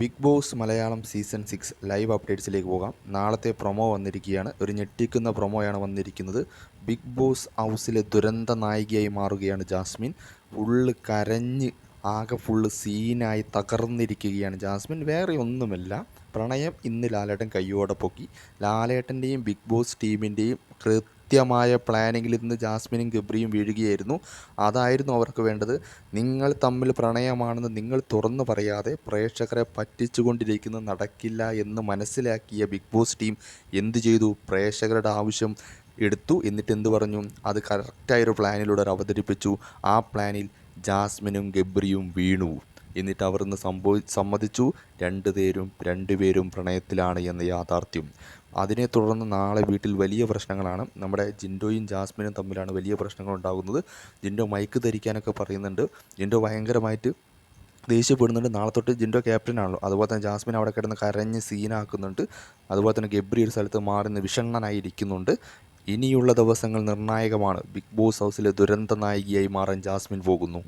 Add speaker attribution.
Speaker 1: Big Boss Malayalam season 6 live അപ്ഡേറ്റ്സിലേക്ക് പോകാം. നാളത്തെ പ്രൊമോ വന്നിരിക്കുകയാണ്. ഒരു ഞെട്ടിക്കുന്ന പ്രൊമോയാണ് വന്നിരിക്കുന്നത്. ബിഗ് ബോസ് ഹൗസിലെ ദുരന്ത നായികയായി മാറുകയാണ് ജാസ്മിൻ. ഫുള്ള് കരഞ്ഞ് ആകെ ഫുള്ള് സീനായി തകർന്നിരിക്കുകയാണ് ജാസ്മിൻ. വേറെ ഒന്നുമല്ല, പ്രണയം ഇന്ന് ലാലേട്ടൻ കയ്യോടെ പൊക്കി. ലാലേട്ടൻ്റെയും ബിഗ് ബോസ് ടീമിൻ്റെയും കൃത്യമായ പ്ലാനിങ്ങിൽ ഇന്ന് ജാസ്മിനും ഗബ്രിയും വീഴുകയായിരുന്നു. അതായിരുന്നു അവർക്ക് വേണ്ടത്. നിങ്ങൾ തമ്മിൽ പ്രണയമാണെന്ന് നിങ്ങൾ തുറന്നു പറയാതെ പ്രേക്ഷകരെ പറ്റിച്ചുകൊണ്ടിരിക്കുന്നത് നടക്കില്ല എന്ന് മനസ്സിലാക്കിയ ബിഗ് ബോസ് ടീം എന്തു ചെയ്തു? പ്രേക്ഷകരുടെ ആവശ്യം എടുത്തു. എന്നിട്ട് എന്തു പറഞ്ഞു? അത് കറക്റ്റായൊരു പ്ലാനിലൂടെ അവതരിപ്പിച്ചു. ആ പ്ലാനിൽ ജാസ്മിനും ഗബ്രിയും വീണു. എന്നിട്ട് അവർ ഇന്ന് സമ്മതിച്ചു രണ്ടുപേരും പ്രണയത്തിലാണ് എന്ന യാഥാർത്ഥ്യം. അതിനെ തുടർന്ന് നാളെ വീട്ടിൽ വലിയ പ്രശ്നങ്ങളാണ്. നമ്മുടെ ജിൻഡോയും ജാസ്മിനും തമ്മിലാണ് വലിയ പ്രശ്നങ്ങൾ ഉണ്ടാകുന്നത്. ജിൻഡോ മൈക്ക് ധരിക്കാനൊക്കെ പറയുന്നുണ്ട്. ജിൻഡോ ഭയങ്കരമായിട്ട് ദേഷ്യപ്പെടുന്നുണ്ട്. നാളെ തൊട്ട് ജിൻഡോ ക്യാപ്റ്റനാണല്ലോ. അതുപോലെ തന്നെ ജാസ്മിൻ അവിടെ കിടന്ന് കരഞ്ഞ് സീനാക്കുന്നുണ്ട്. അതുപോലെ തന്നെ ഗബ്രി ഒരു സ്ഥലത്ത് മാറി വിഷണ്ണനായിരിക്കുന്നുണ്ട്. ഇനിയുള്ള ദിവസങ്ങൾ നിർണായകമാണ്. ബിഗ് ബോസ് ഹൗസിലെ ദുരന്ത നായികയായി മാറാൻ ജാസ്മിൻ പോകുന്നു.